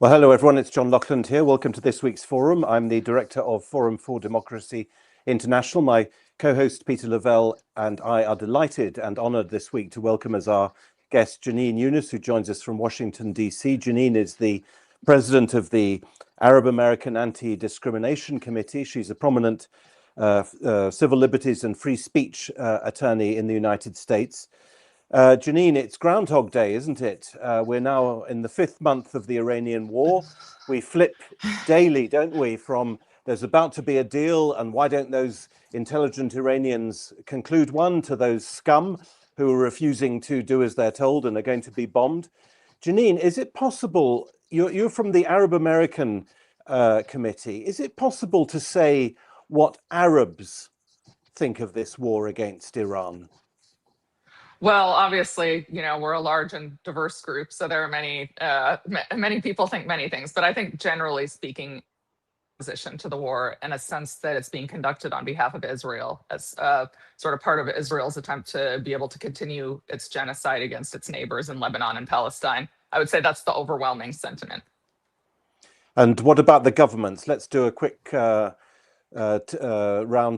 Well, hello, everyone. It's John Laughland here. Welcome to this week's forum. I'm the director of Forum for Democracy International. My co-host Peter Lavelle and I are delighted and honored this week to welcome as our guest Jenin Younes, who joins us from Washington, D.C. Jenin is the president of the Arab American Anti-Discrimination Committee. She's a prominent civil liberties and free speech attorney in the United States. Jenin, it's Groundhog Day, isn't it? We're now in the 5th month of the Iranian war. We flip daily, don't we, from there's about to be a deal and why don't those intelligent Iranians conclude one, to those scum who are refusing to do as they're told and are going to be bombed. Jenin, is it possible, you're from the Arab American Committee, is it possible to say what Arabs think of this war against Iran? Well, obviously, we're a large and diverse group, so there are many people think many things. But I think, generally speaking, opposition to the war in a sense that it's being conducted on behalf of Israel as sort of part of Israel's attempt to be able to continue its genocide against its neighbors in Lebanon and Palestine. I would say that's the overwhelming sentiment. And what about the governments? Let's do a quick round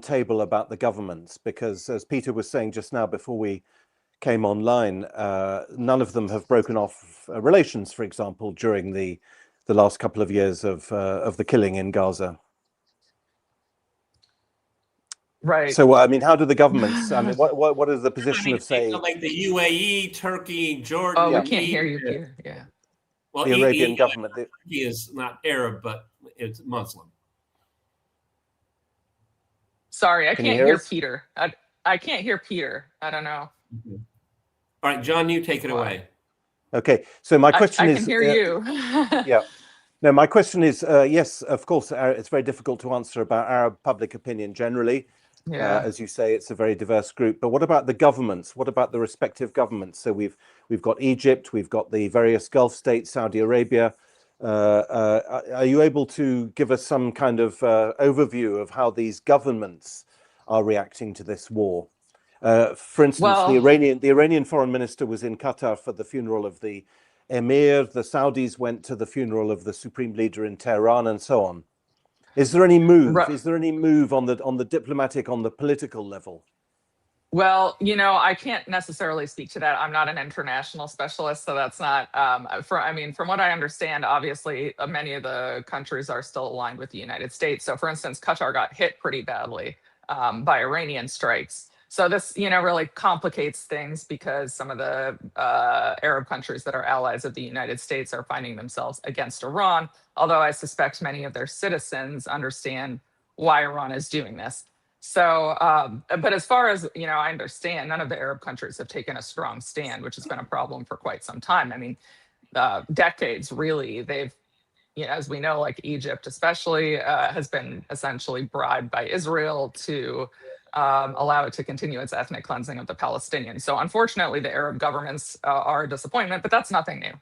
table about the governments, because as Peter was saying just now before we came online, none of them have broken off relations, for example, during the last couple of years of the killing in Gaza. Right. So, I mean, how do the governments? I mean, what is the position of, say, like the UAE, Turkey, Jordan? Oh, we can't hear you, Peter. Yeah. Well, the Arabian government? Turkey is not Arab, but it's Muslim. Sorry, I can't hear us? Peter. I can't hear Peter. I don't know. Mm-hmm. All right, John, you take it away. Okay, so my question is... I can hear you. Yeah. No, my question is, yes, of course, it's very difficult to answer about Arab public opinion generally. Yeah. As you say, it's a very diverse group. But what about the governments? What about the respective governments? So we've got Egypt, we've got the various Gulf states, Saudi Arabia. Are you able to give us some kind of overview of how these governments are reacting to this war? For instance, the Iranian foreign minister was in Qatar for the funeral of the emir. The Saudis went to the funeral of the supreme leader in Tehran, and so on. Is there any move? Right. Is there any move on the diplomatic, on the political level? Well, I can't necessarily speak to that. I'm not an international specialist, so that's not. From what I understand, obviously, many of the countries are still aligned with the United States. So, for instance, Qatar got hit pretty badly by Iranian strikes. So this, really complicates things because some of the Arab countries that are allies of the United States are finding themselves against Iran, although I suspect many of their citizens understand why Iran is doing this. So, but as far as, I understand, none of the Arab countries have taken a strong stand, which has been a problem for quite some time. I mean, decades, really. They've, as we know, like Egypt especially, has been essentially bribed by Israel to allow it to continue its ethnic cleansing of the Palestinians. So unfortunately, the Arab governments are a disappointment, but that's nothing new.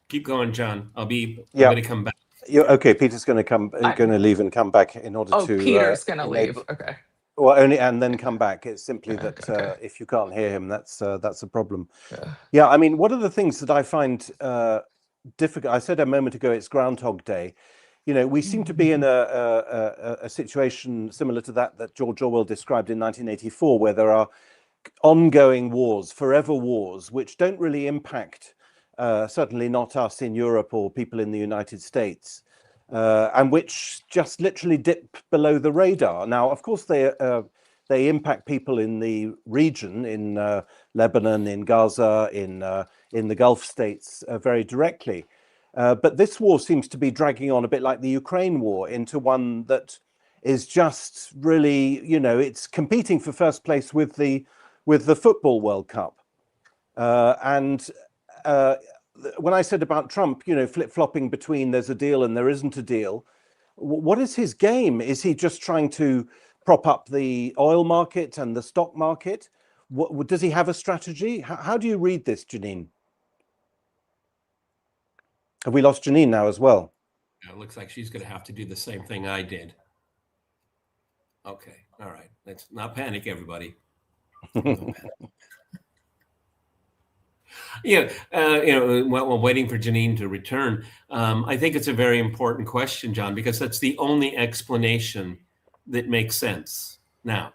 Keep going, John. I'm going to come back. Okay, Peter's going to leave and come back in order to. Oh, Peter's going to leave. Okay. Well, and then come back. It's simply that okay. If you can't hear him, that's a problem. Yeah. Yeah, I mean, one of the things that I find difficult. I said a moment ago, it's Groundhog Day. We seem to be in a situation similar to that George Orwell described in 1984, where there are ongoing wars, forever wars, which don't really impact, certainly not us in Europe or people in the United States, and which just literally dip below the radar. Now, of course, they impact people in the region, in Lebanon, in Gaza, in the Gulf states very directly. But this war seems to be dragging on a bit like the Ukraine war into one that is just really, it's competing for first place with the Football World Cup. And when I said about Trump, flip-flopping between there's a deal and there isn't a deal, what is his game? Is he just trying to prop up the oil market and the stock market? Does he have a strategy? How do you read this, Jenin? Have we lost Jenin now as well? Yeah, it looks like she's going to have to do the same thing I did. Okay. All right. Let's not panic, everybody. While waiting for Jenin to return, I think it's a very important question, John, because that's the only explanation that makes sense now.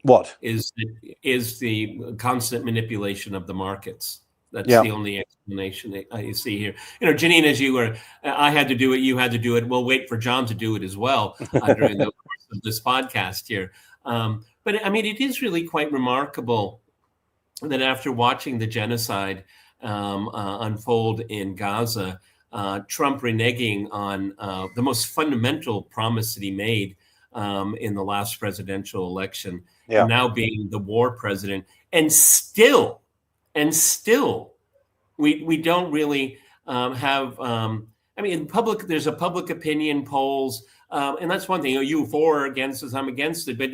What is the constant manipulation of the markets? That's the only explanation that I see here. Jenin, as you were, I had to do it, you had to do it. We'll wait for John to do it as well during the course of this podcast here. But I mean, it is really quite remarkable that after watching the genocide unfold in Gaza, Trump reneging on the most fundamental promise that he made in the last presidential election, and now being the war president, and still we don't really have. I mean, in public, there's a public opinion polls, and that's one thing. You for or against this, I'm against it, but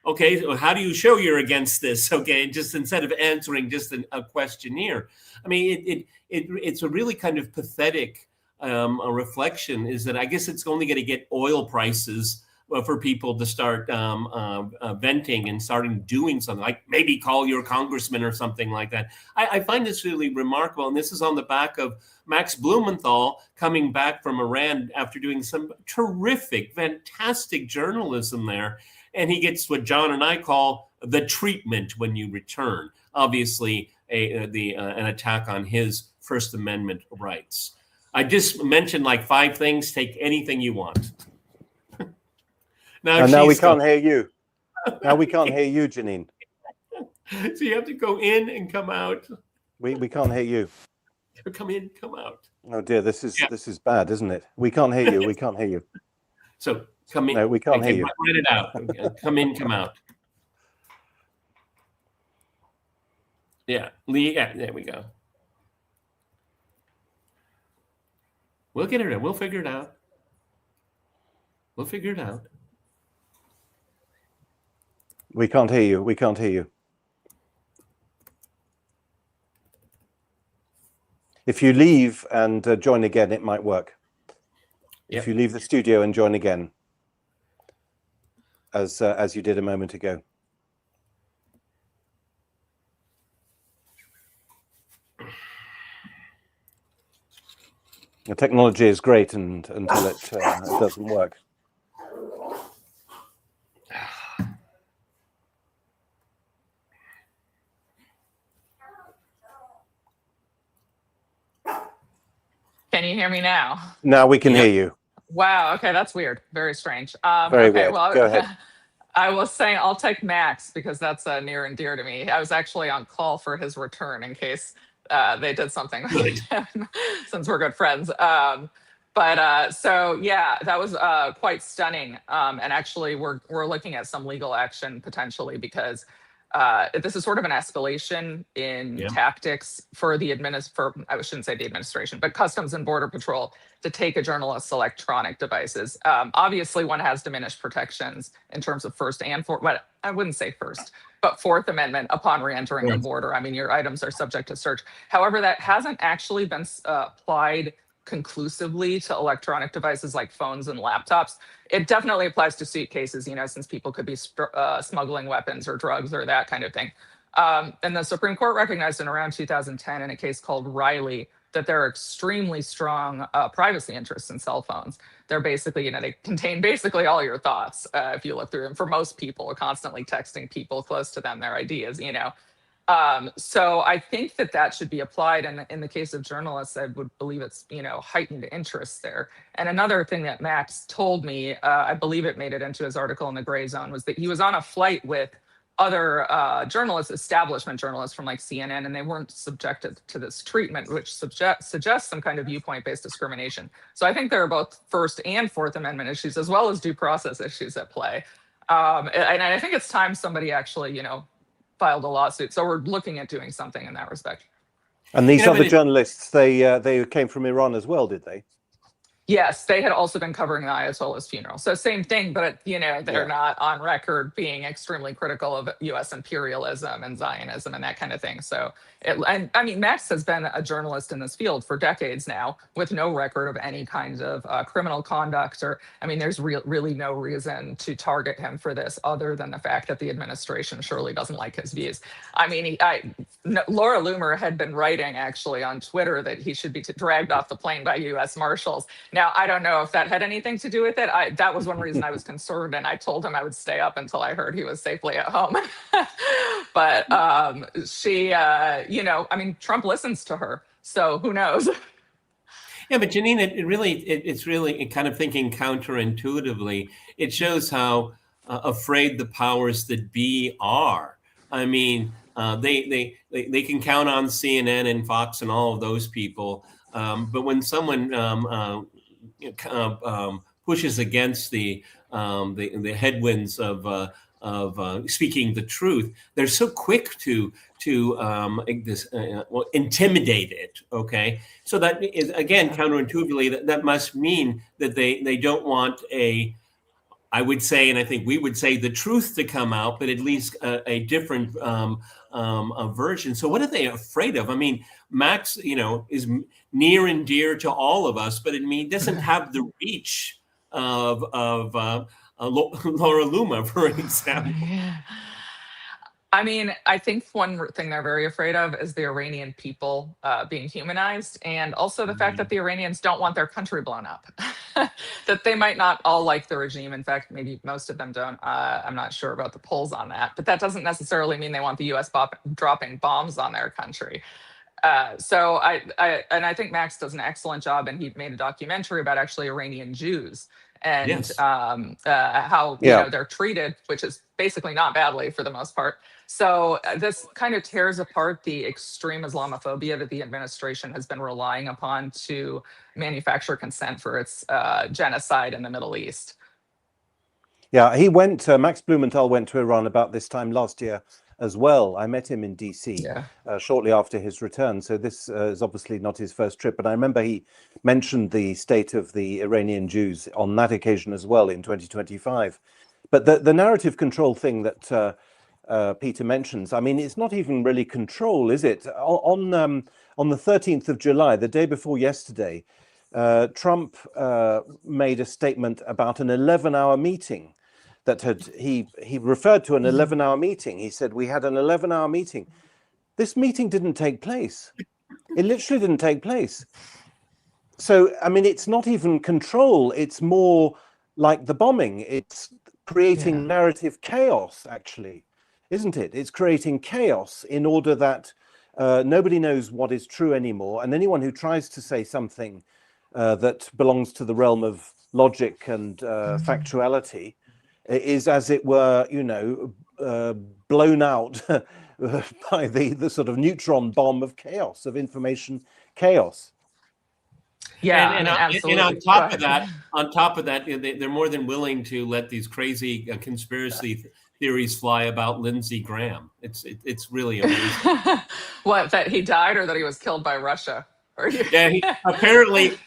okay, so how do you show you're against this? Okay, just instead of answering just a questionnaire. I mean, it's a really kind of pathetic a reflection. Is that I guess it's only going to get oil prices for people to start venting and starting doing something, like maybe call your congressman or something like that. I find this really remarkable, and this is on the back of Max Blumenthal coming back from Iran after doing some terrific, fantastic journalism there. And he gets what John and I call the treatment when you return. Obviously, an attack on his First Amendment rights. I just mentioned like 5 things. Take anything you want. Now we can't hear you. Now we can't hear you, Jenin. So you have to go in and come out. We can't hear you. Come in, come out. Oh dear, this is bad, isn't it? We can't hear you. We can't hear you. So come in. No, we can't hear you. Write it out. Come in, come out. Yeah, there we go. We'll get it in. We'll figure it out. We'll figure it out. We can't hear you. We can't hear you. If you leave and join again, it might work. Yep. If you leave the studio and join again, as you did a moment ago. The technology is great until it doesn't work. Can you hear me now? Now we can hear you. Wow. Okay, that's weird. Very strange. Very weird. Well, go ahead. I was saying I'll take Max because that's near and dear to me. I was actually on call for his return in case they did something with him, since we're good friends. So yeah, that was quite stunning. And actually, we're looking at some legal action potentially because this is sort of an escalation in tactics for I shouldn't say the administration, but Customs and Border Patrol to take a journalist's electronic devices. Obviously, one has diminished protections in terms of First and Fourth, but I wouldn't say First, but Fourth Amendment upon reentering the border. I mean, your items are subject to search. However, that hasn't actually been applied conclusively to electronic devices like phones and laptops. It definitely applies to suitcases, since people could be smuggling weapons or drugs or that kind of thing. And the Supreme Court recognized in around 2010 in a case called Riley that there are extremely strong privacy interests in cell phones. They're basically, they contain basically all your thoughts if you look through them. For most people, constantly texting people close to them their ideas, So I think that should be applied. And in the case of journalists, I would believe it's, heightened interest there. And another thing that Max told me, I believe it made it into his article in the Gray Zone, was that he was on a flight with other journalists, establishment journalists from like CNN, and they weren't subjected to this treatment, which suggests some kind of viewpoint-based discrimination. So I think there are both First and Fourth Amendment issues, as well as due process issues at play. And I think it's time somebody actually, filed a lawsuit. So we're looking at doing something in that respect. And these other journalists, they came from Iran as well, did they? Yes, they had also been covering the Ayatollah's funeral. So same thing, but they're not on record being extremely critical of U.S. imperialism and Zionism and that kind of thing. So, and I mean, Max has been a journalist in this field for decades now, with no record of any kind of criminal conduct. Or, I mean, there's really no reason to target him for this, other than the fact that the administration surely doesn't like his views. I mean, Laura Loomer had been writing actually on Twitter that he should be dragged off the plane by U.S. Marshals. Now, I don't know if that had anything to do with it. That was one reason I was concerned, and I told him I would stay up until I heard he was safely at home. But she, I mean, Trump listens to her, so who knows? Yeah, but Jenin, it's really kind of thinking counterintuitively. It shows how afraid the powers that be are. I mean, they can count on CNN and Fox and all of those people, but when someone pushes against the headwinds of speaking the truth, they're so quick to intimidate it. Okay, so that is, again, counterintuitively, that must mean that they don't want I would say, and I think we would say, the truth to come out, but at least a different version. So what are they afraid of? I mean, Max, is near and dear to all of us, but doesn't have the reach of Laura Loomer, for example. Yeah. I mean, I think one thing they're very afraid of is the Iranian people being humanized, and also the fact that the Iranians don't want their country blown up. That they might not all like the regime. In fact, maybe most of them don't. I'm not sure about the polls on that, but that doesn't necessarily mean they want the U.S. dropping bombs on their country. So I think Max does an excellent job, and he made a documentary about actually Iranian Jews and Yes. how they're treated, which is basically not badly for the most part. So this kind of tears apart the extreme Islamophobia that the administration has been relying upon to manufacture consent for its genocide in the Middle East. Yeah, Max Blumenthal went to Iran about this time last year as well. I met him in DC shortly after his return. So this is obviously not his first trip, but I remember he mentioned the state of the Iranian Jews on that occasion as well in 2025. But the narrative control thing that Peter mentions, I mean, it's not even really control, is it? On the 13th of July, the day before yesterday, Trump made a statement about an 11-hour meeting that he referred to an 11-hour meeting. He said, we had an 11-hour meeting. This meeting didn't take place. It literally didn't take place. So, I mean, it's not even control. It's more like the bombing. It's creating narrative chaos, actually, isn't it? It's creating chaos in order that nobody knows what is true anymore. And anyone who tries to say something that belongs to the realm of logic and factuality is, as it were, blown out by the sort of neutron bomb of chaos, of information chaos. Yeah, and on top of that, they're more than willing to let these crazy conspiracy theories fly about Lindsey Graham. It's really amazing. What, that he died or that he was killed by Russia? Yeah, apparently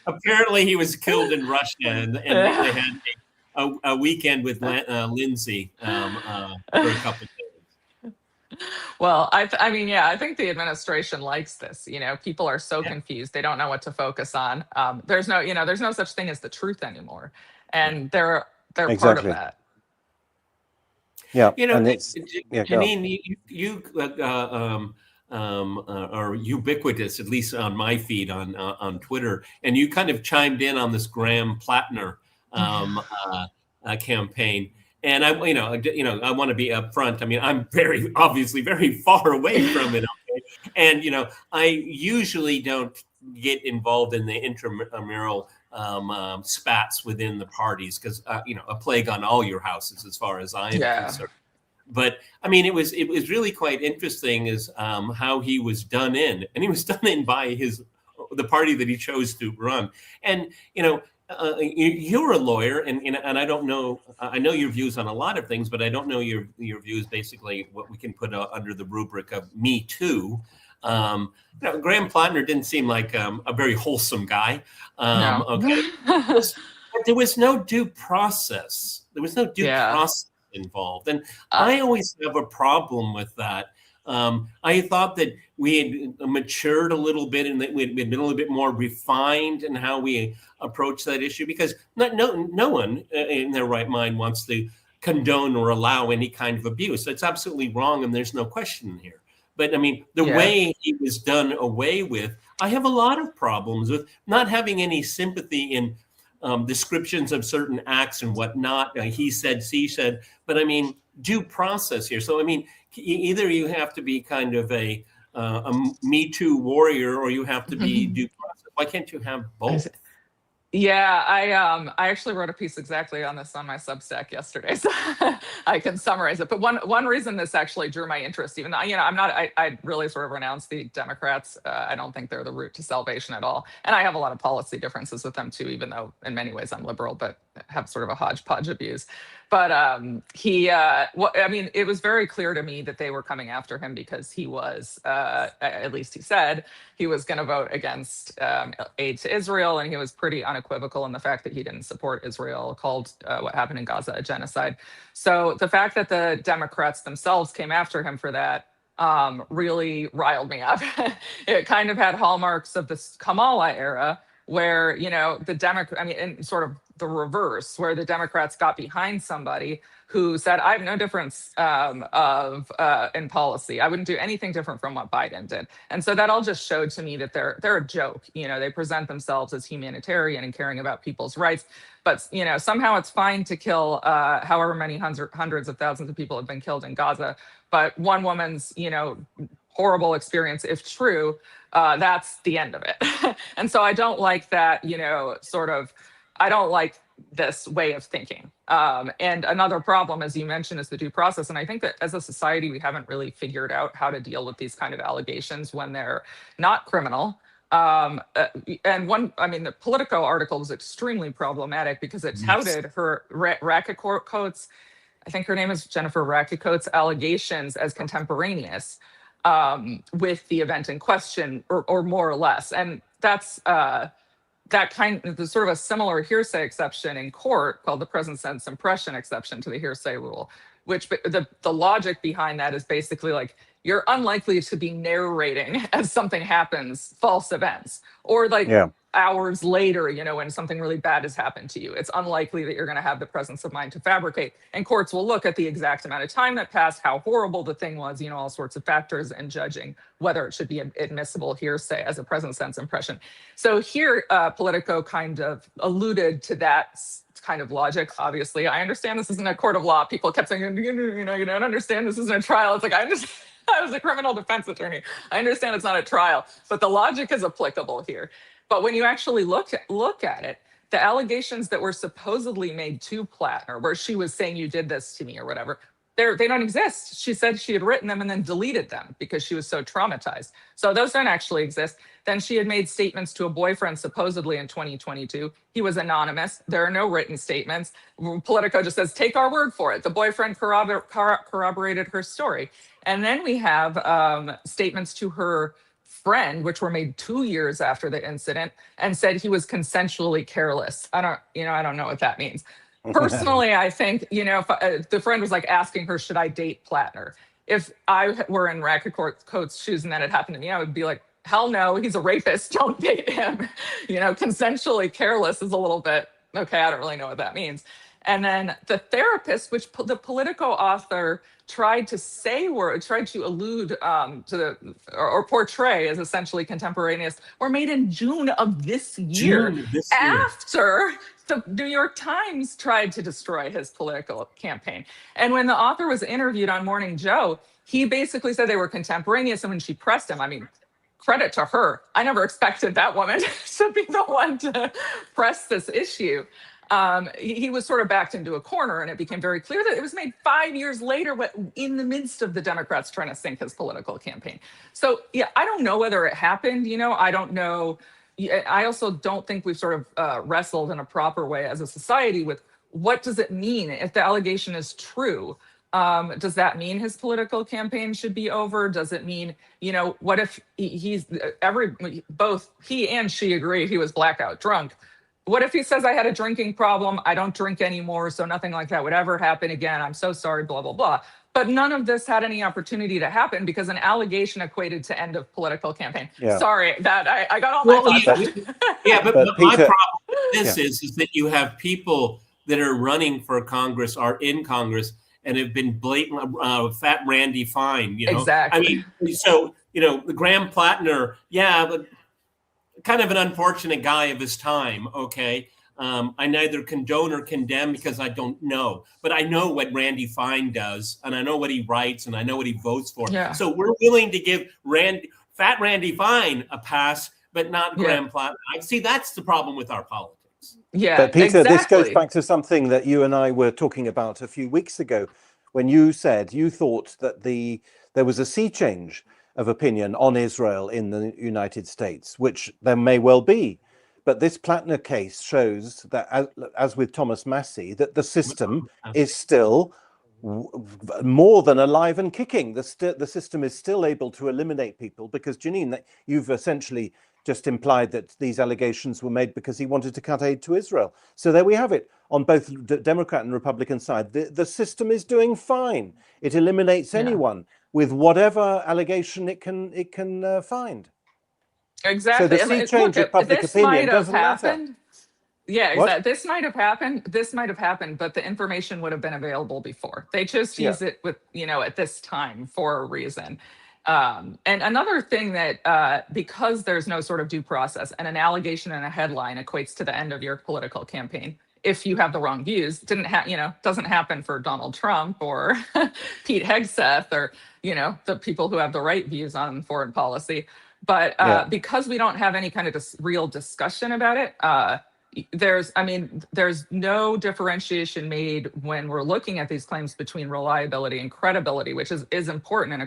he was killed in Russia, and they had a weekend with Lindsey for a couple of days. Well, I mean, I think the administration likes this. People are so confused; they don't know what to focus on. There's no such thing as the truth anymore, and they're part of that. Yeah, and Jenin, you are ubiquitous, at least on my feed on Twitter, and you kind of chimed in on this Graham Plattner campaign. And I want to be upfront. I mean, I'm obviously very far away from it. Okay? And I usually don't get involved in the intramural spats within the parties because a plague on all your houses, as far as I am concerned. But I mean, it was really quite interesting is how he was done in, and he was done in by the party that he chose to run. And you're a lawyer, and I don't know. I know your views on a lot of things, but I don't know your views. Basically, what we can put under the rubric of Me Too. Graham Plattner didn't seem like a very wholesome guy. No. Okay, but there was no due process. There was no due Yeah. process involved, and I always have a problem with that. I thought that we had matured a little bit and that we had been a little bit more refined in how we approach that issue, because no one in their right mind wants to condone or allow any kind of abuse. That's absolutely wrong, and there's no question here. But I mean, the way he was done away with, I have a lot of problems with not having any sympathy in descriptions of certain acts and whatnot. He said, she said, but I mean, due process here. So I mean, either you have to be kind of a Me Too warrior, or you have to be due process. Why can't you have both? Yeah, I actually wrote a piece exactly on this on my Substack yesterday, so I can summarize it. But one reason this actually drew my interest, even though I really sort of renounce the Democrats. I don't think they're the route to salvation at all, and I have a lot of policy differences with them too. Even though in many ways I'm liberal, but have sort of a hodgepodge of views. But it was very clear to me that they were coming after him because he was, at least he said, he was going to vote against aid to Israel, and he was pretty unequivocal in the fact that he didn't support Israel, called what happened in Gaza a genocide. So the fact that the Democrats themselves came after him for that really riled me up. It kind of had hallmarks of this Kamala era, where, and sort of the reverse, where the Democrats got behind somebody who said, I have no difference in policy. I wouldn't do anything different from what Biden did. And so that all just showed to me that they're a joke. They present themselves as humanitarian and caring about people's rights. But, somehow it's fine to kill however many hundreds of thousands of people have been killed in Gaza. But one woman's, horrible experience, if true, that's the end of it. And so I don't like that, I don't like this way of thinking. And another problem, as you mentioned, is the due process. And I think that as a society, we haven't really figured out how to deal with these kind of allegations when they're not criminal. The Politico article was extremely problematic because it touted her Racketcoats, I think her name is Jennifer Racketcoats, allegations as contemporaneous with the event in question, or more or less. And that's there's sort of a similar hearsay exception in court called the present sense impression exception to the hearsay rule, which the logic behind that is basically like, you're unlikely to be narrating as something happens false events, or hours later, when something really bad has happened to you. It's unlikely that you're going to have the presence of mind to fabricate. And courts will look at the exact amount of time that passed, how horrible the thing was, all sorts of factors, and judging whether it should be admissible hearsay as a present sense impression. So here, Politico kind of alluded to that kind of logic. Obviously, I understand this isn't a court of law. People kept saying, you don't understand, this isn't a trial. It's like, I understand. I was a criminal defense attorney. I understand it's not a trial, but the logic is applicable here. But when you actually look at it, the allegations that were supposedly made to Plattner, where she was saying, you did this to me or whatever, they don't exist. She said she had written them and then deleted them because she was so traumatized. So those don't actually exist. Then she had made statements to a boyfriend supposedly in 2022. He was anonymous. There are no written statements. Politico just says, take our word for it. The boyfriend corroborated her story. And then we have statements to her friend, which were made 2 years after the incident, and said he was consensually careless. I don't know what that means. Personally, I think, if the friend was like asking her, should I date Plattner? If I were in Racketcoats' shoes and that had happened to me, I would be like, hell no, he's a rapist. Don't date him. Consensually careless is a little bit, okay, I don't really know what that means. And then the therapist, which the Politico author tried to allude to or portray as essentially contemporaneous, were made in June of this year, after the New York Times tried to destroy his political campaign. And when the author was interviewed on Morning Joe, he basically said they were contemporaneous. And when she pressed him, credit to her. I never expected that woman to be the one to press this issue. He was sort of backed into a corner, and it became very clear that it was made 5 years later, in the midst of the Democrats trying to sink his political campaign. So, yeah, I don't know whether it happened. I don't know. I also don't think we've sort of wrestled in a proper way as a society with what does it mean if the allegation is true? Does that mean his political campaign should be over? Does it mean, what if both he and she agree he was blackout drunk? What if he says, I had a drinking problem, I don't drink anymore, so nothing like that would ever happen again, I'm so sorry, blah, blah, blah. But none of this had any opportunity to happen because an allegation equated to end of political campaign. Yeah. Sorry, that I got all my thoughts out. Yeah, but my Peter, problem with this is that you have people that are running for Congress, are in Congress, and have been blatant, fat Randy Fine, Exactly. I mean, so, Graham Plattner, but kind of an unfortunate guy of his time, okay? I neither condone or condemn because I don't know, but I know what Randy Fine does, and I know what he writes, and I know what he votes for. Yeah. So we're willing to give fat Randy Fine a pass, but not Graham Plattner. I see that's the problem with our politics. Yeah, but Peter, exactly. This goes back to something that you and I were talking about a few weeks ago, when you said you thought that there was a sea change of opinion on Israel in the United States, which there may well be. But this Plattner case shows that, as with Thomas Massey, that the system is still more than alive and kicking. The system is still able to eliminate people, because, Jenin, you've essentially just implied that these allegations were made because he wanted to cut aid to Israel. So there we have it. On both the Democrat and Republican side, the system is doing fine. It eliminates anyone with whatever allegation it can find. Exactly. So the sea change of public opinion doesn't matter. Yeah, exactly. This might have happened, but the information would have been available before. They just use it with, at this time for a reason. And another thing that, because there's no sort of due process, and an allegation and a headline equates to the end of your political campaign, if you have the wrong views, doesn't happen for Donald Trump or Pete Hegseth or, the people who have the right views on foreign policy. But because we don't have any kind of real discussion about it, there's no differentiation made when we're looking at these claims between reliability and credibility, which is important in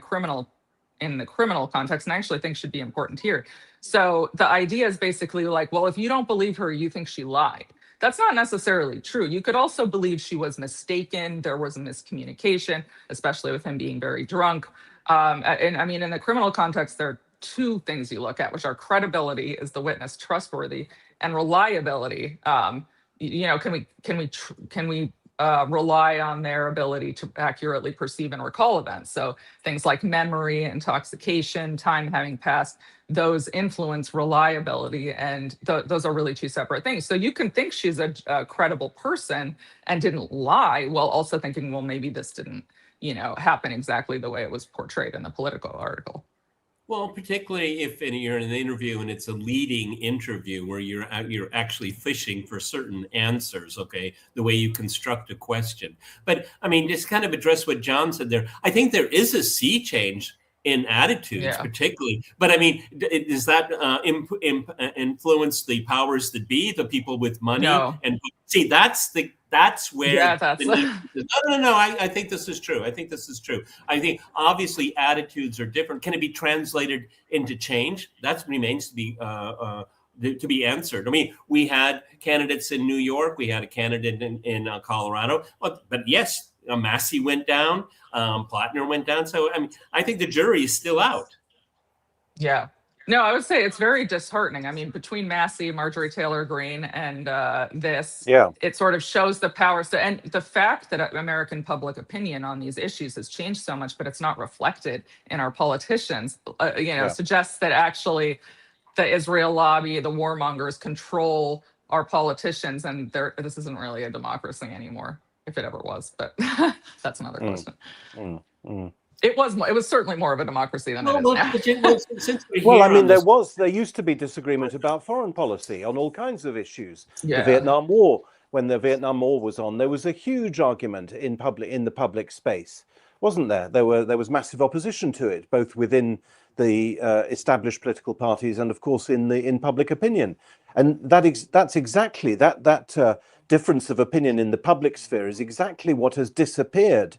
the criminal context, and I actually think should be important here. So the idea is basically like, well, if you don't believe her, you think she lied. That's not necessarily true. You could also believe she was mistaken. There was a miscommunication, especially with him being very drunk. And I mean, in the criminal context, there are two things you look at, which are credibility, is the witness trustworthy, and reliability. Can we rely on their ability to accurately perceive and recall events? So things like memory, intoxication, time having passed, those influence reliability, and those are really two separate things. So you can think she's a credible person and didn't lie, while also thinking, well, maybe this didn't, happen exactly the way it was portrayed in the Politico article. Well, particularly if you're in an interview and it's a leading interview where you're actually fishing for certain answers, okay, the way you construct a question. But I mean, just kind of address what John said there. I think there is a sea change in attitudes, particularly. But I mean, does that influence the powers that be, the people with money? No. And see, that's where. Yeah, that's. No. I think this is true. I think obviously attitudes are different. Can it be translated into change? That remains to be answered. I mean, we had candidates in New York. We had a candidate in Colorado. But yes, Massey went down. Plattner went down. So I mean, I think the jury is still out. Yeah. No, I would say it's very disheartening. I mean, between Massey, Marjorie Taylor Greene, and it sort of shows the power. So, and the fact that American public opinion on these issues has changed so much, but it's not reflected in our politicians, suggests that actually the Israel lobby, the warmongers, control our politicians, and this isn't really a democracy anymore, if it ever was. But that's another question. It was certainly more of a democracy than it is now. Well, I mean, there used to be disagreement about foreign policy on all kinds of issues. Yeah. The Vietnam War, when the Vietnam War was on, there was a huge argument in the public space, wasn't there? There was massive opposition to it, both within the established political parties and, of course, in public opinion. And that's exactly that difference of opinion in the public sphere is exactly what has disappeared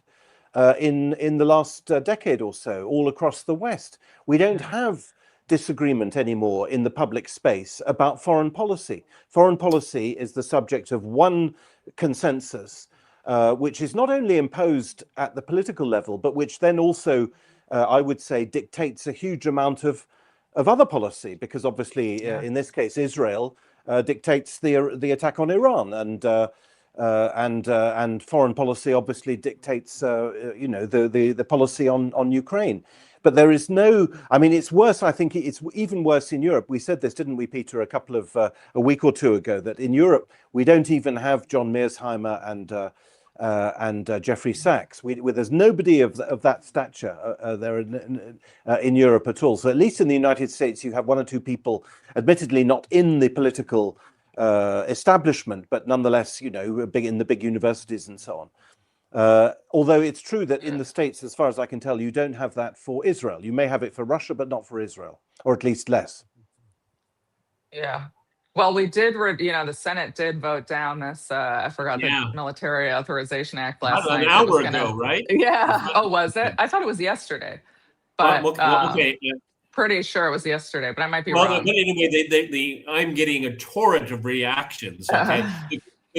in the last decade or so, all across the West. We don't have disagreement anymore in the public space about foreign policy. Foreign policy is the subject of one consensus which is not only imposed at the political level, but which then also, I would say, dictates a huge amount of other policy, because obviously, in this case, Israel dictates the attack on Iran, and foreign policy obviously dictates, the policy on Ukraine. But there is no, I mean, it's worse. I think it's even worse in Europe. We said this, didn't we, Peter, a week or two ago, that in Europe we don't even have John Mearsheimer and Jeffrey Sachs. There's nobody of that stature there in Europe at all. So at least in the United States, you have one or two people, admittedly not in the political establishment, but nonetheless, in the big universities and so on. Although it's true that in the States, as far as I can tell, you don't have that for Israel. You may have it for Russia, but not for Israel, or at least less. Yeah. Well, we did, the Senate did vote down this, I forgot, the Military Authorization Act last night. An hour ago, right? Yeah. Oh, was it? I thought it was yesterday. But okay. Pretty sure it was yesterday, but I might be wrong. But anyway, I'm getting a torrent of reactions. Okay?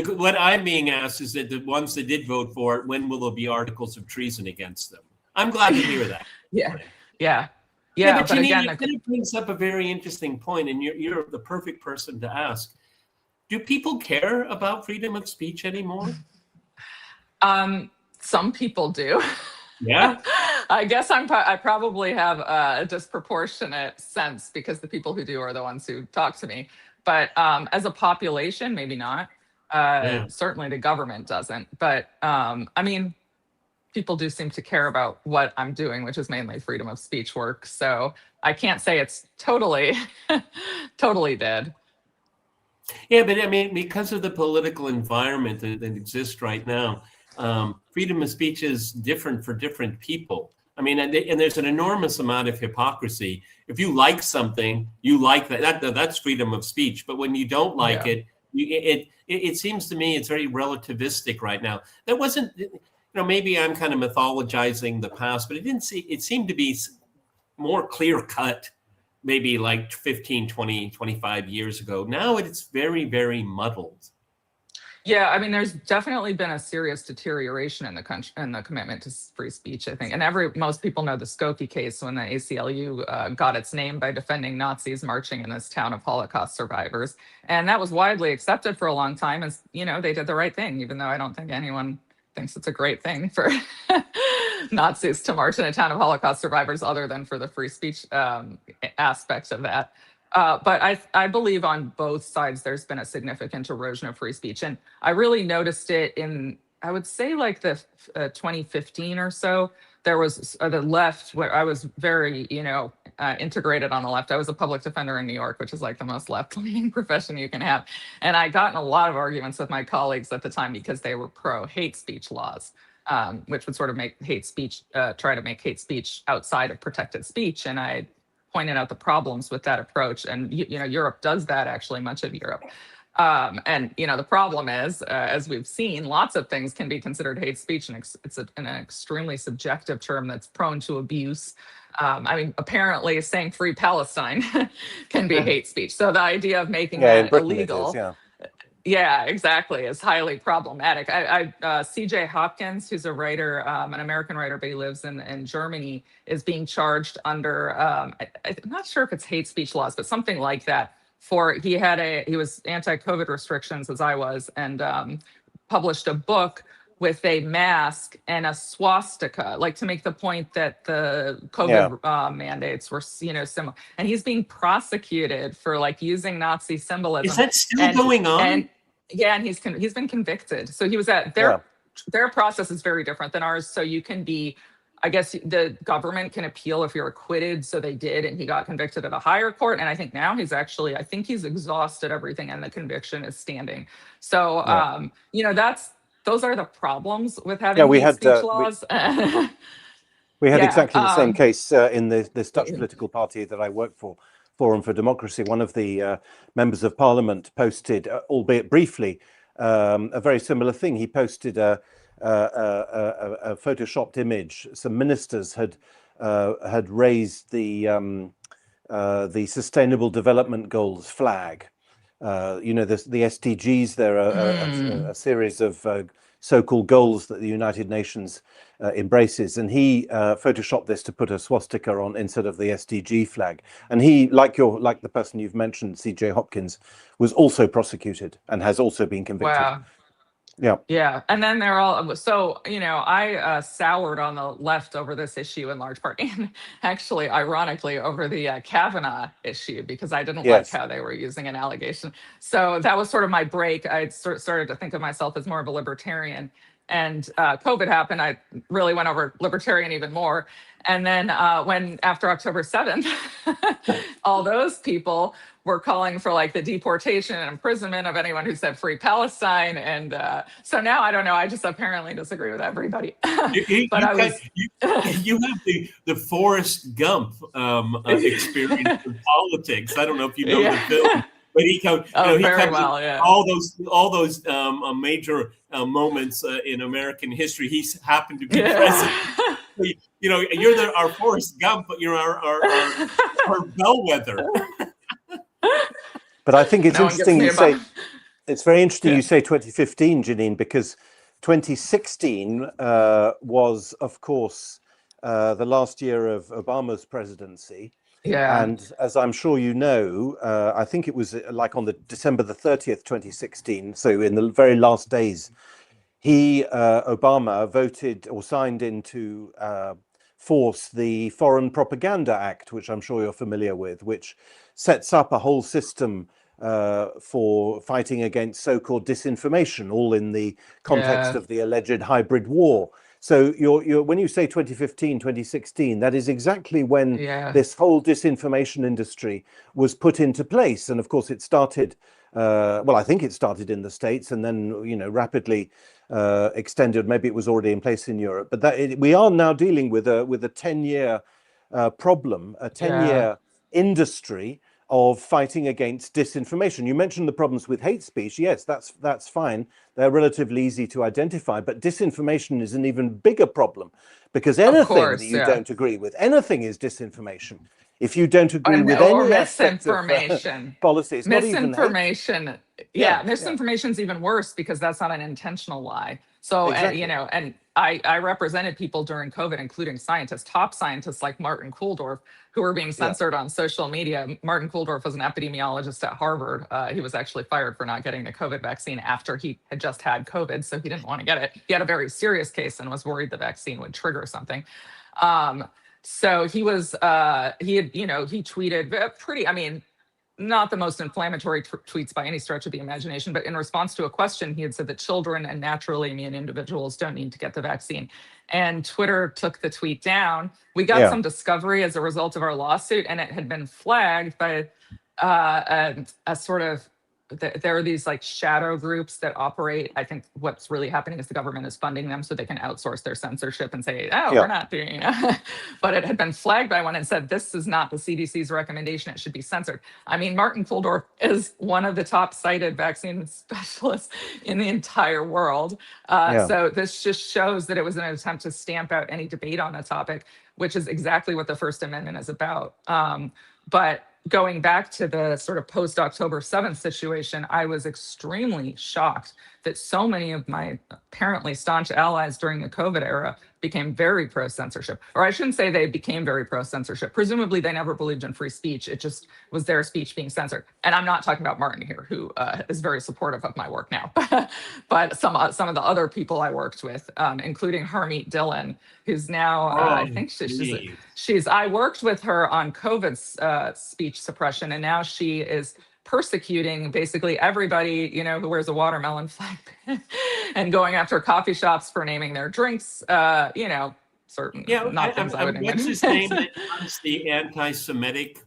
What I'm being asked is that the ones that did vote for it, when will there be articles of treason against them? I'm glad to hear that. Yeah. But Jenin, it brings up a very interesting point, and you're the perfect person to ask. Do people care about freedom of speech anymore? Some people do. Yeah. I guess I probably have a disproportionate sense, because the people who do are the ones who talk to me. But as a population, maybe not. Certainly the government doesn't. But I mean, people do seem to care about what I'm doing, which is mainly freedom of speech work. So I can't say it's totally dead. Yeah, but I mean, because of the political environment that exists right now, freedom of speech is different for different people. I mean, and there's an enormous amount of hypocrisy. If you like something, you like that's freedom of speech. But when you don't like it, it seems to me it's very relativistic right now. That wasn't, maybe I'm kind of mythologizing the past, but it seemed to be more clear cut, maybe like 15, 20, 25 years ago. Now it's very, very muddled. Yeah, I mean, there's definitely been a serious deterioration in the country and the commitment to free speech, I think. And most people know the Skokie case, when the ACLU got its name by defending Nazis marching in this town of Holocaust survivors. And that was widely accepted for a long time. And, they did the right thing, even though I don't think anyone thinks it's a great thing for Nazis to march in a town of Holocaust survivors, other than for the free speech aspects of that. But I believe on both sides, there's been a significant erosion of free speech. And I really noticed it in, I would say, like the 2015 or so. There was the left, where I was very, integrated on the left. I was a public defender in New York, which is like the most left-leaning profession you can have. And I got in a lot of arguments with my colleagues at the time, because they were pro-hate speech laws, which would sort of make hate speech, try to make hate speech outside of protected speech. And I pointed out the problems with that approach. And, Europe does that, actually, much of Europe. And, the problem is, as we've seen, lots of things can be considered hate speech, and it's an extremely subjective term that's prone to abuse. I mean, apparently saying free Palestine can be hate speech. So the idea of making that illegal, yeah, exactly, is highly problematic. C.J. Hopkins, who's a writer, an American writer, but he lives in Germany, is being charged under, I'm not sure if it's hate speech laws, but something like that. He was anti-COVID restrictions, as I was, and published a book with a mask and a swastika, like to make the point that the COVID mandates were, similar. And he's being prosecuted for like using Nazi symbolism. Is that still going on? And he's been convicted. So he was at their process is very different than ours. So you can be, I guess the government can appeal if you're acquitted. So they did, and he got convicted at a higher court. And I think now I think he's exhausted everything, and the conviction is standing. So, those are the problems with having hate speech laws. We had exactly the same case in this Dutch political party that I work for, Forum for Democracy. One of the members of parliament posted, albeit briefly, a very similar thing. He posted a photoshopped image. Some ministers had raised the Sustainable Development Goals flag. The SDGs. There are a series of so-called goals that the United Nations embraces. And he photoshopped this to put a swastika on instead of the SDG flag. And he, like the person you've mentioned, C.J. Hopkins, was also prosecuted and has also been convicted. Wow. Yeah. Yeah. And then they're all, so, I soured on the left over this issue in large part, and actually, ironically, over the Kavanaugh issue, because I didn't like how they were using an allegation. So that was sort of my break. I started to think of myself as more of a libertarian. And COVID happened, I really went over libertarian even more. And then when after October 7th, all those people were calling for like the deportation and imprisonment of anyone who said free Palestine. And so now I don't know, I just apparently disagree with everybody. You have the Forrest Gump experience in politics. I don't know if you know the film. But he comes, all those major moments in American history. He's happened to be president. You're our Forrest Gump, but you're our bellwether. But I think it's interesting you say. It's very interesting you say 2015, Jenin, because 2016 was, of course, the last year of Obama's presidency. Yeah. And as I'm sure you know, I think it was like on the December the 30th, 2016. So in the very last days, Obama voted or signed into force the Foreign Propaganda Act, which I'm sure you're familiar with, which sets up a whole system for fighting against so-called disinformation, all in the context of the alleged hybrid war. So when you say 2015, 2016, that is exactly when this whole disinformation industry was put into place. And of course, it started, I think it started in the States and then, rapidly extended. Maybe it was already in place in Europe. But we are now dealing with a 10-year problem, a 10-year industry of fighting against disinformation. You mentioned the problems with hate speech. Yes, that's fine. They're relatively easy to identify, but disinformation is an even bigger problem because anything that you don't agree with, anything is disinformation. If you don't agree with any aspect of policies, misinformation. Misinformation is even worse because that's not an intentional lie. So, and I represented people during COVID, including scientists, top scientists like Martin Kulldorff, who were being censored on social media. Martin Kulldorff was an epidemiologist at Harvard. He was actually fired for not getting the COVID vaccine after he had just had COVID, so he didn't want to get it. He had a very serious case and was worried the vaccine would trigger something. So he tweeted not the most inflammatory tweets by any stretch of the imagination, but in response to a question, he had said that children and naturally immune individuals don't need to get the vaccine. And Twitter took the tweet down. We got some discovery as a result of our lawsuit, and it had been flagged by a sort of, there are these like shadow groups that operate. I think what's really happening is the government is funding them so they can outsource their censorship and say, we're not doing it. But it had been flagged by one and said, this is not the CDC's recommendation. It should be censored. I mean, Martin Kulldorff is one of the top cited vaccine specialists in the entire world. So this just shows that it was an attempt to stamp out any debate on a topic, which is exactly what the First Amendment is about. But going back to the sort of post-October 7th situation, I was extremely shocked that so many of my apparently staunch allies during the COVID era became very pro-censorship. Or I shouldn't say they became very pro-censorship. Presumably, they never believed in free speech. It just was their speech being censored. And I'm not talking about Martin here, who is very supportive of my work now. But some of the other people I worked with, including Harmeet Dillon, who's now, I think I worked with her on COVID speech suppression, and now she is persecuting basically everybody, who wears a watermelon flag and going after coffee shops for naming their drinks, certain not things I would what's his name that runs the anti-Semitic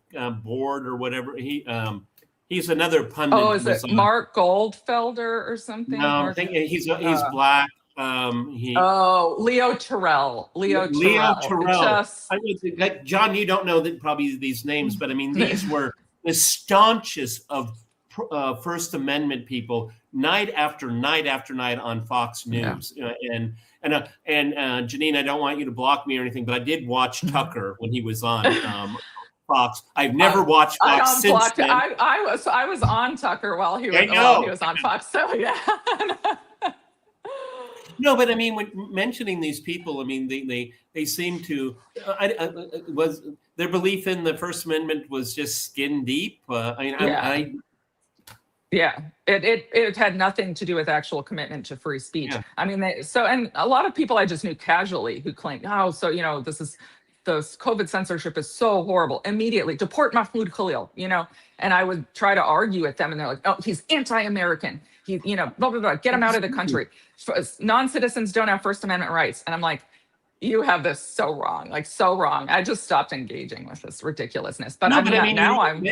board or whatever? He's another pundit. Oh, is it Mark Goldfelder or something? No, I think he's black. Leo Terrell. Leo Terrell. John, you don't know probably these names, but I mean, these were the staunchest of First Amendment people, night after night after night on Fox News. And Jenin, I don't want you to block me or anything, but I did watch Tucker when he was on Fox. I've never watched Fox since then. I was on Tucker while he was on Fox. So yeah. No, but I mean, when mentioning these people, I mean, they seem to was their belief in the First Amendment was just skin deep. I mean, Yeah. Yeah, it had nothing to do with actual commitment to free speech. Yeah. I mean, and a lot of people I just knew casually who claimed, oh, so this COVID censorship is so horrible. Immediately deport Mahmoud Khalil, and I would try to argue with them, and they're like, oh, he's anti-American. He, blah blah blah. Get him out of the country. Non-citizens don't have First Amendment rights, and I'm like, you have this so wrong, like so wrong. I just stopped engaging with this ridiculousness. But No, I'm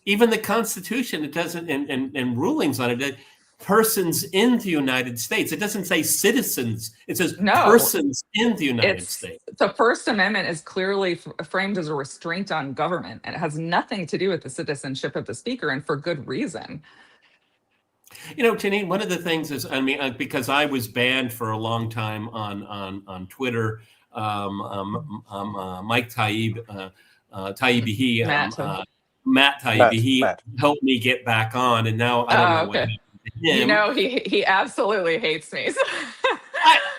even the Constitution, it doesn't, and rulings on it, persons in the United States. It doesn't say citizens. It says persons in the United States. The First Amendment is clearly framed as a restraint on government, and it has nothing to do with the citizenship of the speaker, and for good reason. Jenin, one of the things is, I mean, because I was banned for a long time on Twitter. Mike Taibbi, Matt Taibbi, he helped me get back on, and now I don't know what happened to him. He absolutely hates me.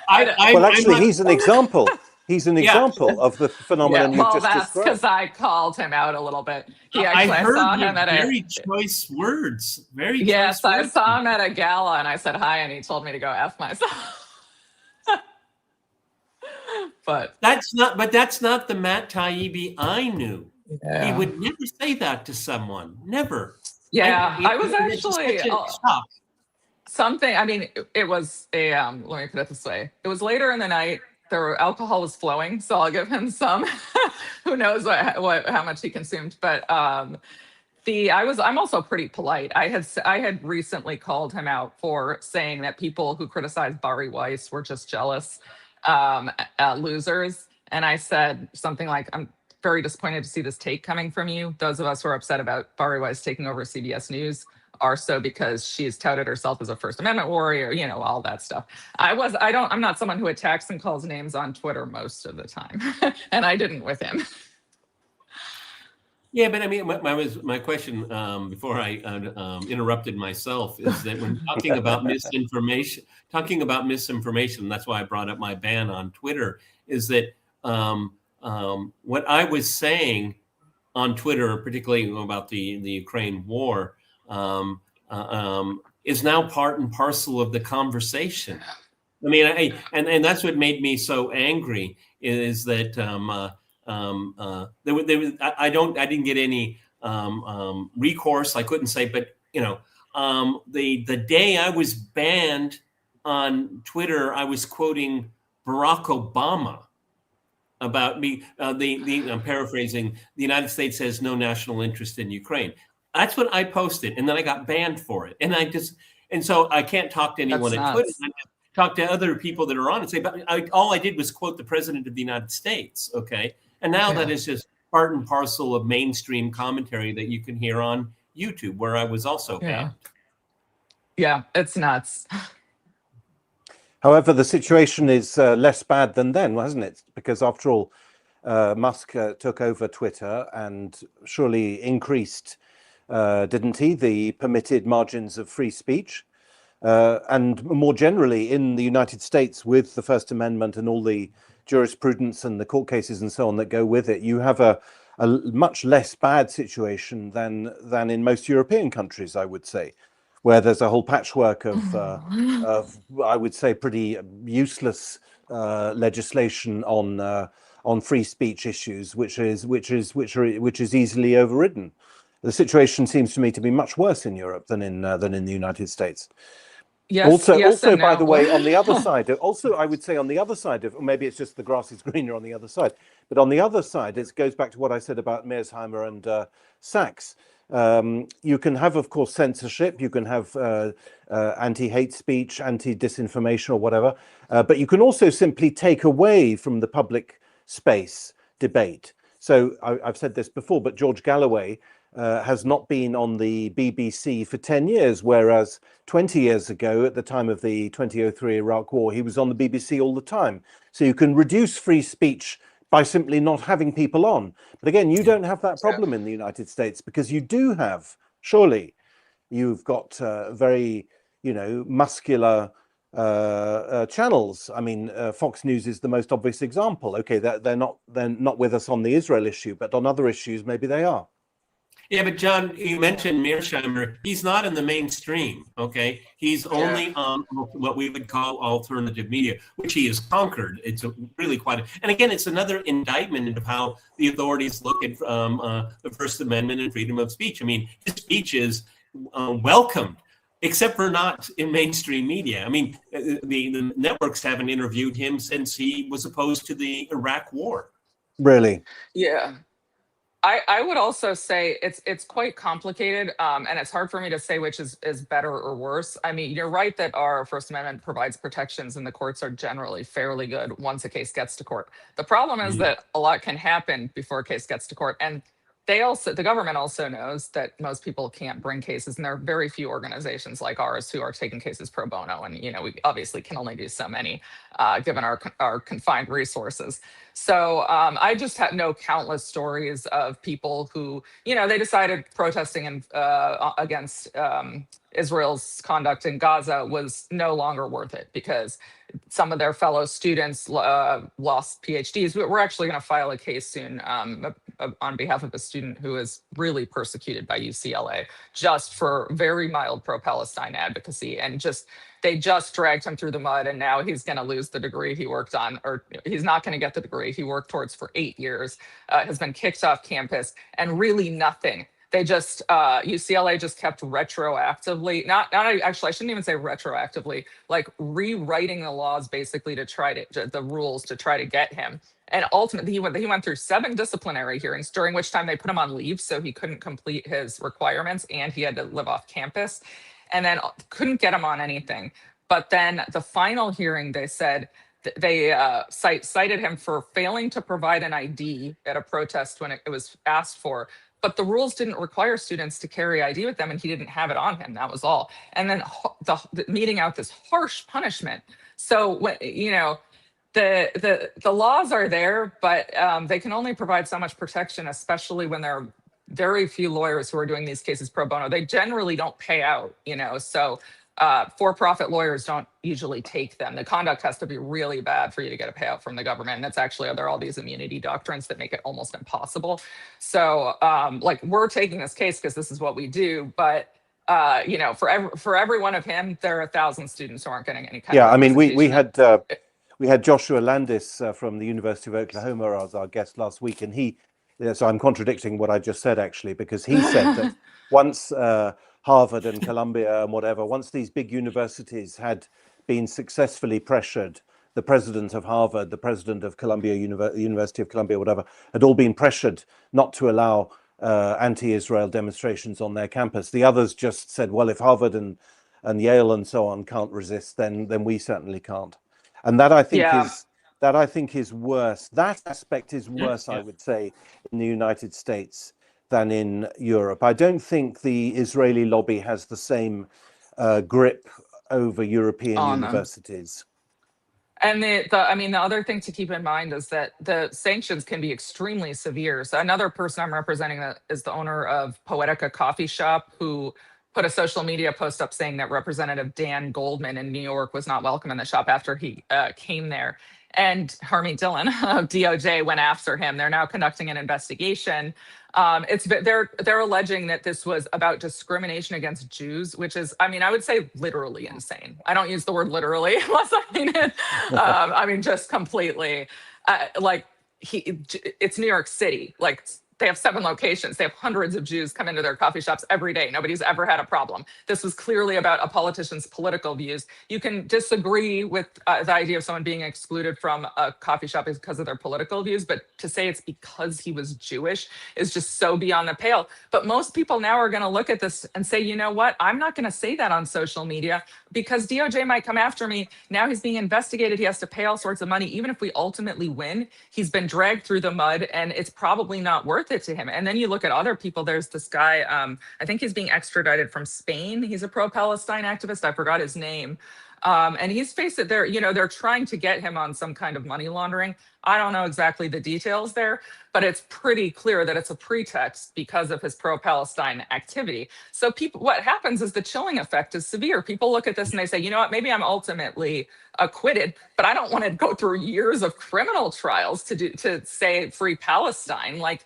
Well, actually, he's an example. He's an example of the phenomenon you've just that's described. Because I called him out a little bit. I heard him at very choice words. Yes, I saw him at a gala, and I said hi, and he told me to go F myself. But that's not the Matt Taibbi I knew. Yeah. He would never say that to someone. Never. Yeah, I was actually something. I mean, it was a. Let me put it this way: it was later in the night. Alcohol was flowing, so I'll give him some. Who knows how much he consumed? But I'm also pretty polite. I had recently called him out for saying that people who criticized Bari Weiss were just jealous losers, and I said something like, "I'm very disappointed to see this take coming from you. Those of us who are upset about Bari Weiss taking over CBS News are so because she's touted herself as a First Amendment warrior, all that stuff." I'm not someone who attacks and calls names on Twitter most of the time. And I didn't with him. Yeah, but I mean, my question before I interrupted myself is that when talking about misinformation, that's why I brought up my ban on Twitter, is that what I was saying on Twitter, particularly about the Ukraine war, is now part and parcel of the conversation. I mean, and that's what made me so angry is that I didn't get any recourse. I couldn't say, but the day I was banned on Twitter, I was quoting Barack Obama about me. I'm paraphrasing. The United States has no national interest in Ukraine. That's what I posted, and then I got banned for it. And so I can't talk to anyone at Twitter. I talk to other people that are on and say, but all I did was quote the President of the United States. Okay, and now that is just part and parcel of mainstream commentary that you can hear on YouTube, where I was also banned. Yeah, it's nuts. However, the situation is less bad than then, wasn't it? Because after all, Musk took over Twitter and surely increased, didn't he, the permitted margins of free speech? And more generally, in the United States, with the First Amendment and all the jurisprudence and the court cases and so on that go with it, you have a much less bad situation than in most European countries, I would say, where there's a whole patchwork of I would say, pretty useless legislation on free speech issues, which is easily overridden. The situation seems to me to be much worse in Europe than in the United States. Yes, also, by the way, on the other side, I would say on the other side of, or maybe it's just the grass is greener on the other side, but on the other side, it goes back to what I said about Mearsheimer and Sachs. You can have, of course, censorship. You can have anti-hate speech, anti-disinformation, or whatever. But you can also simply take away from the public space debate. So I've said this before, but George Galloway has not been on the BBC for 10 years, whereas 20 years ago, at the time of the 2003 Iraq War, he was on the BBC all the time. So you can reduce free speech by simply not having people on. But again, you don't have that problem in the United States, because you do have, surely, you've got very, muscular channels. I mean, Fox News is the most obvious example. Okay, they're not with us on the Israel issue, but on other issues, maybe they are. Yeah, but John, you mentioned Mearsheimer. He's not in the mainstream, okay? He's only on what we would call alternative media, which he has conquered. It's really quite, and again, it's another indictment into how the authorities look at the First Amendment and freedom of speech. I mean, his speech is welcomed, except for not in mainstream media. I mean, the networks haven't interviewed him since he was opposed to the Iraq War. Really? Yeah. I would also say it's quite complicated, and it's hard for me to say which is better or worse. I mean, you're right that our First Amendment provides protections, and the courts are generally fairly good once a case gets to court. The problem is that a lot can happen before a case gets to court, and the government also knows that most people can't bring cases, and there are very few organizations like ours who are taking cases pro bono, and we obviously can only do so many given our confined resources. So I just know countless stories of people who they decided protesting against Israel's conduct in Gaza was no longer worth it because some of their fellow students lost PhDs. We're actually going to file a case soon on behalf of a student who is really persecuted by UCLA just for very mild pro-Palestine advocacy. And they just dragged him through the mud, and now he's going to lose the degree he worked on, or he's not going to get the degree he worked towards for 8 years, has been kicked off campus, and really nothing. They just UCLA just kept retroactively, not actually, I shouldn't even say retroactively, like rewriting the laws basically to try to the rules to try to get him. And ultimately, he went through 7 disciplinary hearings, during which time they put him on leave so he couldn't complete his requirements, and he had to live off campus, and then couldn't get him on anything. But then the final hearing, they said they cited him for failing to provide an ID at a protest when it was asked for. But the rules didn't require students to carry ID with them, and he didn't have it on him. That was all. And then the meting out this harsh punishment. So when the laws are there, but they can only provide so much protection, especially when there are very few lawyers who are doing these cases pro bono. They generally don't pay out, so for-profit lawyers don't usually take them. The conduct has to be really bad for you to get a payout from the government. And that's actually, there are all these immunity doctrines that make it almost impossible. So we're taking this case because this is what we do. But for every one of him, there are 1,000 students who aren't getting any kind of representation. We had Joshua Landis from the University of Oklahoma as our guest last week, and so I'm contradicting what I just said, actually, because he said that once Harvard and Columbia and whatever, once these big universities had been successfully pressured, the president of Harvard, the president of Columbia, University of Columbia, whatever, had all been pressured not to allow anti-Israel demonstrations on their campus. The others just said, well, if Harvard and Yale and so on can't resist, then we certainly can't. And that I think is worse. That aspect is worse, I would say, in the United States than in Europe. I don't think the Israeli lobby has the same grip over European universities. And the other thing to keep in mind is that the sanctions can be extremely severe. So another person I'm representing is the owner of Poetica Coffee Shop, who put a social media post up saying that Representative Dan Goldman in New York was not welcome in the shop after he came there. And Harmeet Dillon of DOJ went after him. They're now conducting an investigation. They're alleging that this was about discrimination against Jews, which is, I would say literally insane. I don't use the word literally unless I mean it. Just completely. It's New York City. They have 7 locations. They have hundreds of Jews come into their coffee shops every day. Nobody's ever had a problem. This was clearly about a politician's political views. You can disagree with the idea of someone being excluded from a coffee shop because of their political views, but to say it's because he was Jewish is just so beyond the pale. But most people now are going to look at this and say, you know what? I'm not going to say that on social media because DOJ might come after me. Now he's being investigated. He has to pay all sorts of money. Even if we ultimately win, he's been dragged through the mud, and it's probably not worth it to him. And then you look at other people. There's this guy, I think he's being extradited from Spain. He's a pro-Palestine activist. I forgot his name. And he's faced it there, they're trying to get him on some kind of money laundering. I don't know exactly the details there, but it's pretty clear that it's a pretext because of his pro-Palestine activity. So what happens is the chilling effect is severe. People look at this and they say, you know what, maybe I'm ultimately acquitted, but I don't want to go through years of criminal trials to say free Palestine. Like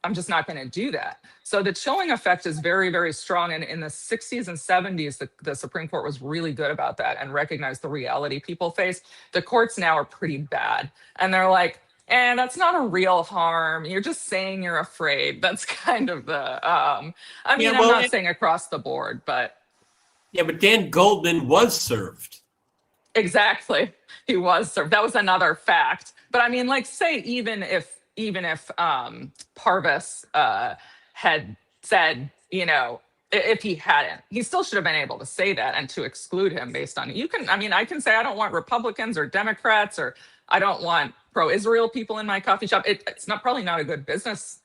I'm just not going to do that. So the chilling effect is very, very strong. And in the 60s and 70s, the Supreme Court was really good about that and recognized the reality people face. The courts now are pretty bad. And they're like, that's not a real harm. You're just saying you're afraid. That's kind of I'm not saying across the board, but. Yeah, but Dan Goldman was served. Exactly. He was served. That was another fact. But say even if Parvis had said, if he hadn't, he still should have been able to say that and to exclude him based on, I can say I don't want Republicans or Democrats, or I don't want pro-Israel people in my coffee shop. It's probably not a good business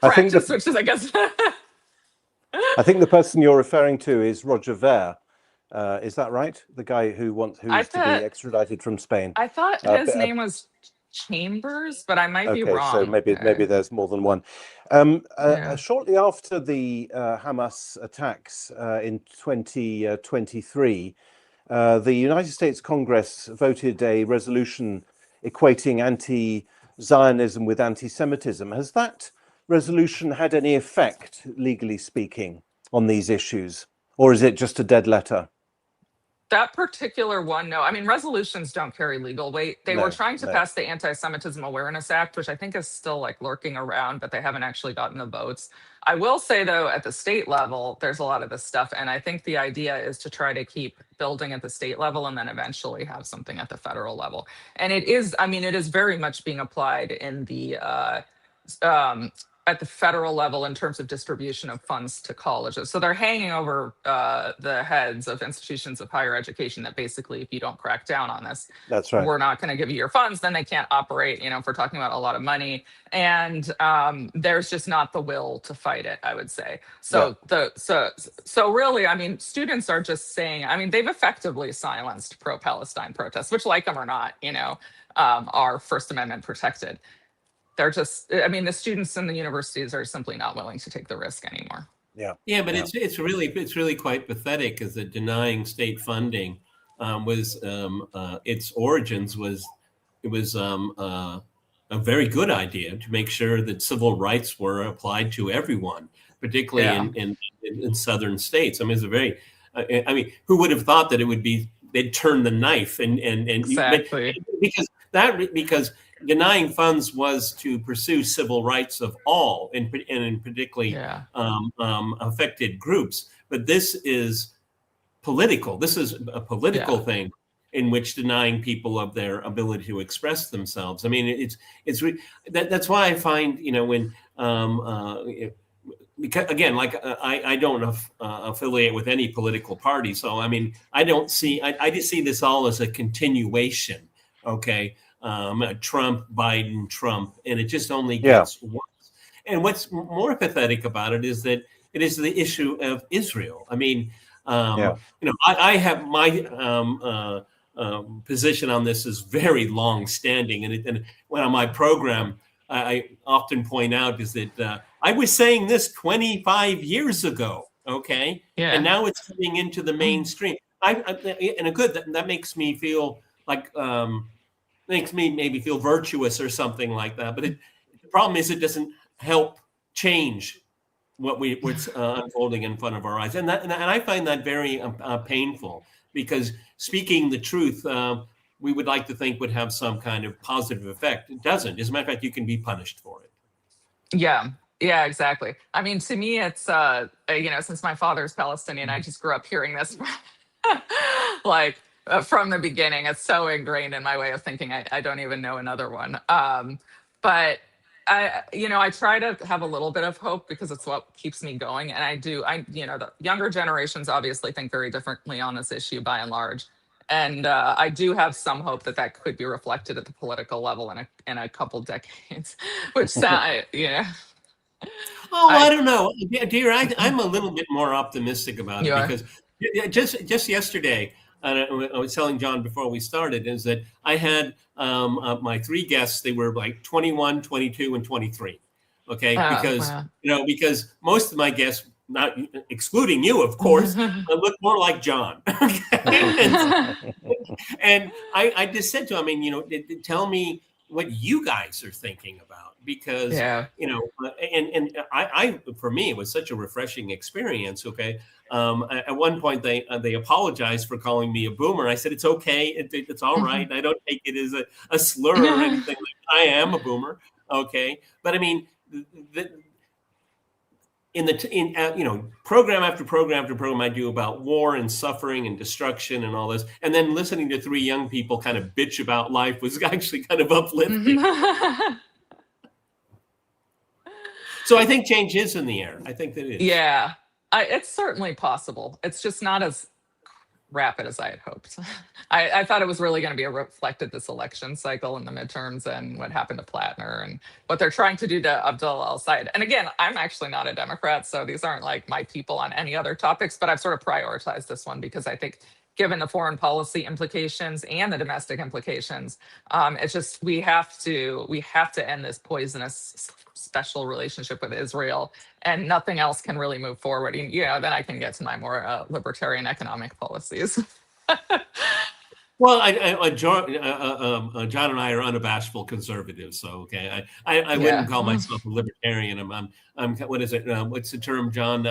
practice, which is, I guess. I think the person you're referring to is Roger Ver. Is that right? The guy who's to be extradited from Spain. I thought his name was Chambers, but I might be wrong. So maybe there's more than one. Shortly after the Hamas attacks in 2023, the United States Congress voted a resolution equating anti-Zionism with anti-Semitism. Has that resolution had any effect, legally speaking, on these issues, or is it just a dead letter? That particular one, no. Resolutions don't carry legal weight. They were trying to pass the Anti-Semitism Awareness Act, which I think is still lurking around, but they haven't actually gotten the votes. I will say, though, at the state level, there's a lot of this stuff. And I think the idea is to try to keep building at the state level and then eventually have something at the federal level. And it is very much being applied in the at the federal level in terms of distribution of funds to colleges. So they're hanging over the heads of institutions of higher education that basically, if you don't crack down on this, that's right, we're not going to give you your funds. Then they can't operate, if we're talking about a lot of money. And there's just not the will to fight it, I would say. So really, students are just saying, they've effectively silenced pro-Palestine protests, which, like them or not, are First Amendment protected. They're just, the students in the universities are simply not willing to take the risk anymore. But it's really quite pathetic, because the denying state funding was its origins was a very good idea to make sure that civil rights were applied to everyone, particularly in southern states. It's a very, who would have thought that it would be, they'd turn the knife and exactly, because denying funds was to pursue civil rights of all, and in particularly affected groups. But this is political. This is a political thing in which denying people of their ability to express themselves. That's why I find, when because again, I don't affiliate with any political party, so I don't see. I just see this all as a continuation. Okay. Trump, Biden, Trump, and it just only gets worse. And what's more pathetic about it is that it is the issue of Israel. I have my position on this is very long-standing, and when on my program, I often point out is that I was saying this 25 years ago, okay, and now it's coming into the mainstream. That makes me feel like. Makes me maybe feel virtuous or something like that. But the problem is it doesn't help change what's unfolding in front of our eyes. And I find that very painful, because speaking the truth, we would like to think would have some kind of positive effect. It doesn't. As a matter of fact, you can be punished for it. Yeah, exactly. To me, it's, since my father's Palestinian, I just grew up hearing this from the beginning. It's so ingrained in my way of thinking. I don't even know another one. But I try to have a little bit of hope, because it's what keeps me going. And the younger generations obviously think very differently on this issue by and large. And I do have some hope that could be reflected at the political level in a couple decades, which I don't know, dear. I'm a little bit more optimistic about it, because Just yesterday, I was telling John before we started, is that I had my three guests. They were like 21, 22, and 23. Okay, Oh, because wow. because most of my guests, not excluding you, of course, look more like John. And I just said to him, I mean, tell me what you guys are thinking about, because Yeah. and I for me it was such a refreshing experience. Okay, at one point they apologized for calling me a boomer. I said it's okay, it's all right. I don't take it as a slur or anything. Like, I am a boomer. Okay, but I mean, program after program after program I do about war and suffering and destruction and all this, and then listening to three young people kind of bitch about life was actually kind of uplifting. So I think change is in the air. I think that it is. Yeah, it's certainly possible. It's just not as rapid as I had hoped. I thought it was really going to be reflected this election cycle and the midterms and what happened to Plattner and what they're trying to do to Abdullah al-Said. And again, I'm actually not a Democrat, so these aren't like my people on any other topics, but I've sort of prioritized this one because I think given the foreign policy implications and the domestic implications, it's just we have to end this poisonous special relationship with Israel, and nothing else can really move forward. Then I can get to my more libertarian economic policies. Well, John and I are unabashful conservatives, so okay, I wouldn't call myself a libertarian. I'm what is it? What's the term, John?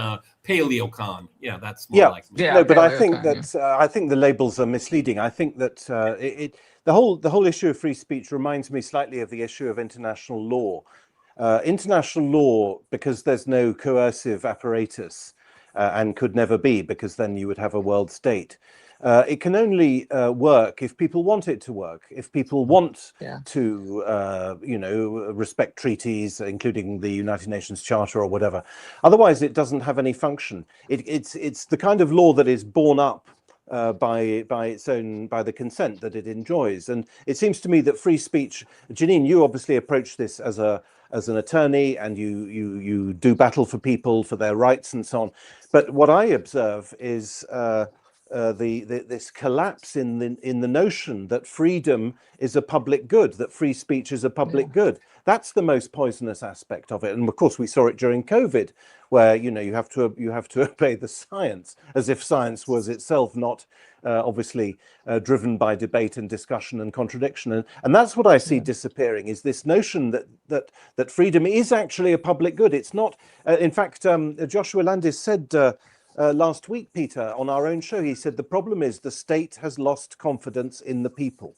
Paleocon. Yeah, that's more like me. Yeah, no, but I think that I think the labels are misleading. I think that the whole issue of free speech reminds me slightly of the issue of international law. International law, because there's no coercive apparatus, and could never be, because then you would have a world state. It can only work if people want it to work. If people want to, respect treaties, including the United Nations Charter or whatever. Otherwise, it doesn't have any function. It's the kind of law that is borne up by the consent that it enjoys. And it seems to me that free speech, Jenin, you obviously approach this as an attorney, and you do battle for people, for their rights and so on. But what I observe is this collapse in the notion that freedom is a public good, that free speech is a public good. That's the most poisonous aspect of it. And of course, we saw it during COVID, where you have to obey the science, as if science was itself not obviously driven by debate and discussion and contradiction. And that's what I see disappearing, is this notion that freedom is actually a public good. It's not. In fact, Joshua Landis said last week, Peter, on our own show, he said the problem is the state has lost confidence in the people.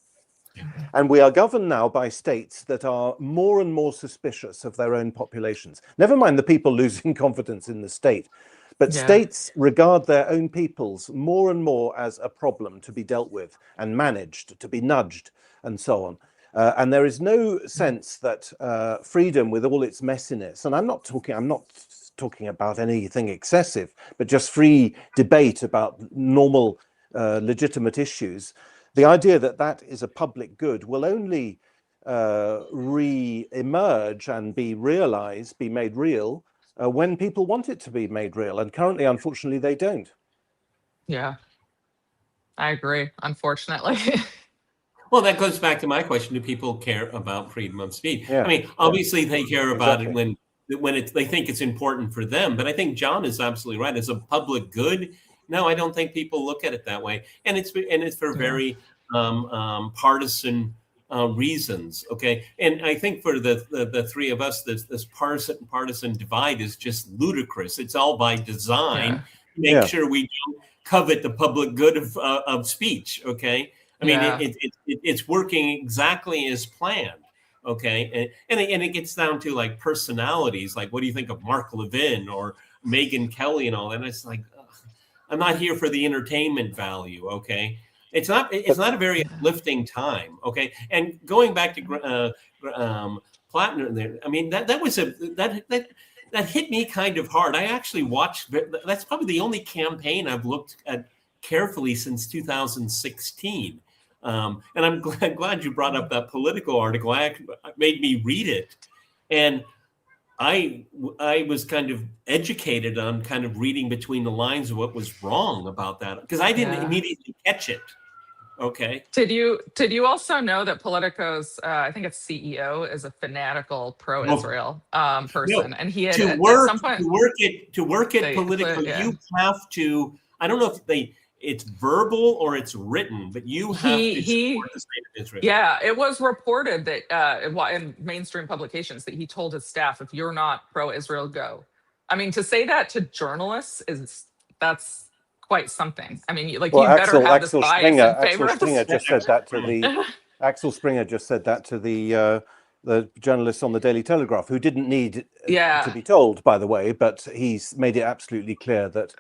And we are governed now by states that are more and more suspicious of their own populations. Never mind the people losing confidence in the state, but states regard their own peoples more and more as a problem to be dealt with and managed, to be nudged, and so on. And there is no sense that freedom, with all its messiness, and I'm not talking about anything excessive, but just free debate about normal, legitimate issues. The idea that is a public good will only re-emerge and be realized, be made real, when people want it to be made real. And currently, unfortunately, they don't. Yeah, I agree, unfortunately. Well, that goes back to my question: do people care about freedom of speech? I mean, obviously, they care about it when they think it's important for them. But I think John is absolutely right. As a public good, no, I don't think people look at it that way, and it's for very partisan reasons. Okay, and I think for the three of us, this partisan divide is just ludicrous. It's all by design. Make sure we don't covet the public good of speech. Okay, I mean it's working exactly as planned. Okay, and it gets down to like personalities, like what do you think of Mark Levin or Megyn Kelly and all that? And it's like, I'm not here for the entertainment value. Okay, it's not a very uplifting time. Okay, and going back to Plattner there, I mean that hit me kind of hard. I actually watched. That's probably the only campaign I've looked at carefully since 2016. And I'm glad you brought up that Politico article. It made me read it. And I was kind of educated on kind of reading between the lines of what was wrong about that, because I didn't immediately catch it. Okay. Did you also know that Politico's I think it's CEO is a fanatical pro-Israel person, No. and he had to work at some point to work at Politico, you have to. I don't know if it's verbal or it's written, but you have to support the state of Israel. Yeah, it was reported that in mainstream publications that he told his staff, if you're not pro-Israel, go. I mean, to say that to journalists that's quite something. I mean, like, well, you better have this bias in favor of Springer just said that to the Axel Springer just said that to the journalists on the Daily Telegraph, who didn't need to be told, by the way, but he's made it absolutely clear that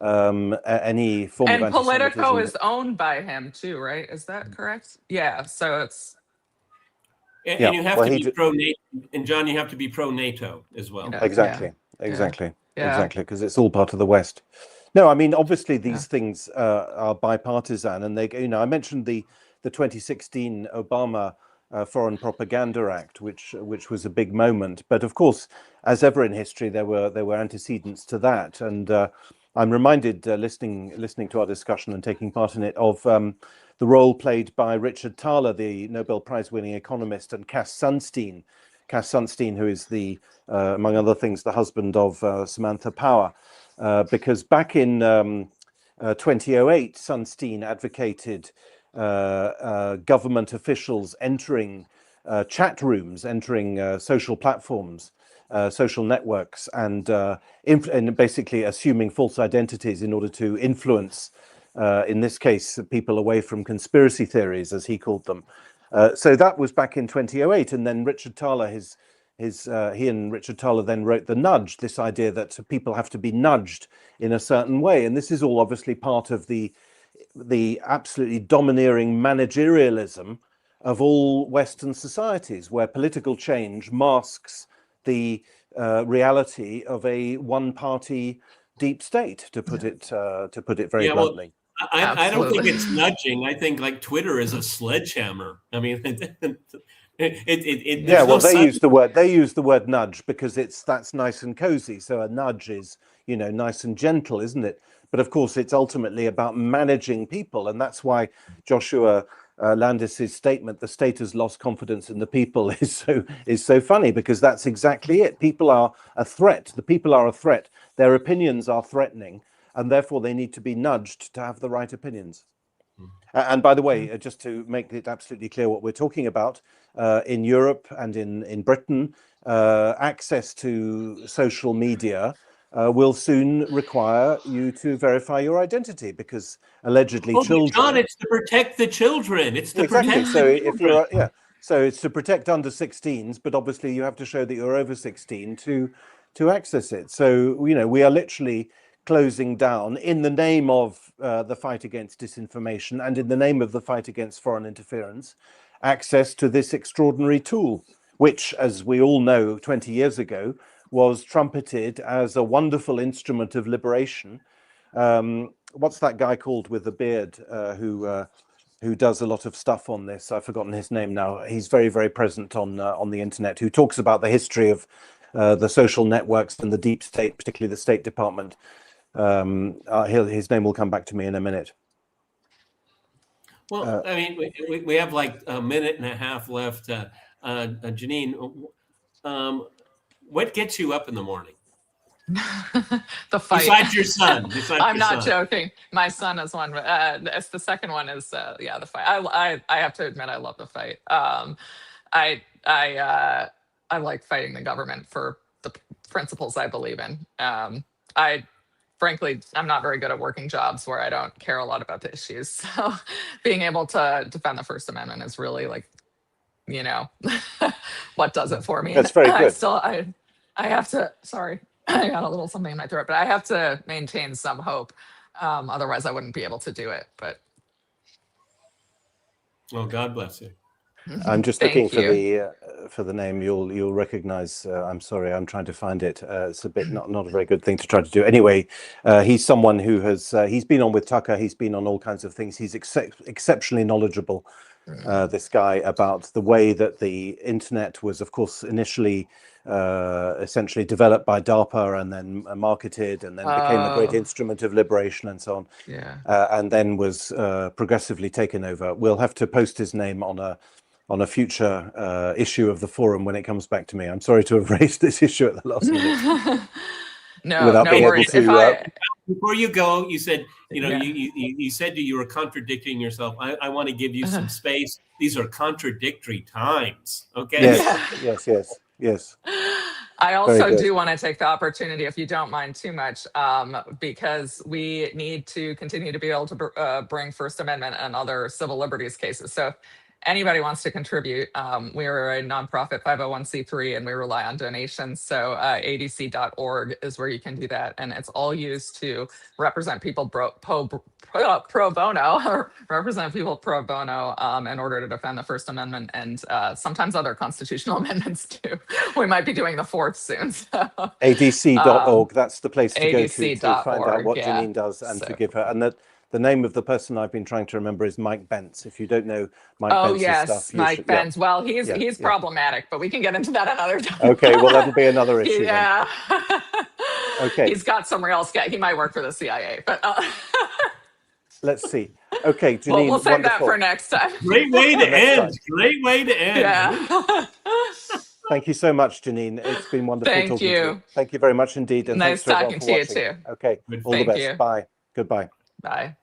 any form of anti-Semitism. And Politico is owned by him too, right? Is that correct? Yeah. So it's. And you have to be pro-NATO, and John, you have to be pro-NATO as well. Exactly, because it's all part of the West. No, I mean, obviously these things are bipartisan, and I mentioned the 2016 Obama Foreign Propaganda Act, which was a big moment. But of course, as ever in history, there were antecedents to that, and I'm reminded, listening to our discussion and taking part in it, of the role played by Richard Thaler, the Nobel Prize-winning economist, and Cass Sunstein, who is among other things, the husband of Samantha Power, because back in 2008, Sunstein advocated government officials entering chat rooms, entering social platforms, social networks, and basically assuming false identities in order to influence, in this case, people away from conspiracy theories, as he called them. So that was back in 2008, and then Richard Thaler, he and Richard Thaler then wrote The Nudge, this idea that people have to be nudged in a certain way, and this is all obviously part of the absolutely domineering managerialism of all Western societies, where political change masks the reality of a one-party deep state, to put it very bluntly. Well, I don't think it's nudging. I think, like, Twitter is a sledgehammer. I mean, they use the word nudge because that's nice and cozy. So a nudge is, nice and gentle, isn't it? But of course, it's ultimately about managing people, and that's why Joshua Landis's statement, "The state has lost confidence in the people," is so funny, because that's exactly it. People are a threat. The people are a threat. Their opinions are threatening, and therefore they need to be nudged to have the right opinions. And by the way, just to make it absolutely clear what we're talking about, in Europe and in Britain, access to social media will soon require you to verify your identity, because allegedly children. John, it's to protect the children. It's to protect the children. So it's to protect under 16s, but obviously you have to show that you're over 16 to access it. So we are literally closing down, in the name of the fight against disinformation and in the name of the fight against foreign interference, access to this extraordinary tool, which, as we all know, 20 years ago was trumpeted as a wonderful instrument of liberation. What's that guy called with the beard who does a lot of stuff on this? I've forgotten his name now. He's very, very present on the internet, who talks about the history of the social networks and the deep state, particularly the State Department. His name will come back to me in a minute. Well, I mean, we have like a minute and a half left. Jenin, what gets you up in the morning? The fight. Besides your son. I'm not joking. My son is one. It's the second one is the fight. I have to admit, I love the fight. I like fighting the government for the principles I believe in. Frankly, I'm not very good at working jobs where I don't care a lot about the issues. So being able to defend the First Amendment is really, like, what does it for me. That's very good. I have to, sorry, I got a little something in my throat, but I have to maintain some hope. Otherwise I wouldn't be able to do it, but. Well, God bless you. I'm just looking for the name. You'll recognize. I'm sorry, I'm trying to find it. It's a bit not a very good thing to try to do. Anyway, he's someone who has he's been on with Tucker. He's been on all kinds of things. He's exceptionally knowledgeable. This guy, about the way that the internet was, of course, initially essentially developed by DARPA and then marketed and then became a great instrument of liberation and so on. Yeah. And then was progressively taken over. We'll have to post his name on a future issue of the forum when it comes back to me. I'm sorry to have raised this issue at the last minute. No worries. Before you go, you said, you said you were contradicting yourself. I want to give you some space. These are contradictory times. Okay. Yes. I also do want to take the opportunity, if you don't mind too much, because we need to continue to be able to bring First Amendment and other civil liberties cases. So if anybody wants to contribute, we are a nonprofit 501c3 and we rely on donations. So adc.org is where you can do that. And it's all used to represent people pro bono, or represent people pro bono in order to defend the First Amendment and sometimes other constitutional amendments too. We might be doing the fourth soon. So. adc.org, that's the place to go to find out what yeah. Jenin does and to give her. And the name of the person I've been trying to remember is Mike Bence. If you don't know Mike Bence's stuff, Mike Bence. Well, he's problematic, but we can get into that another time. Okay, well, that'll be another issue. Yeah. Okay. He's got some real scale. He might work for the CIA, but let's see. Okay, Jenin, we'll save wonderful. that for next time. Great way to end. Great way to end. Yeah. Thank you so much, Jenin. It's been wonderful talking to you. Thank you very much indeed. And nice thanks talking to you too. Okay, all the best. You. Bye. Goodbye. Bye.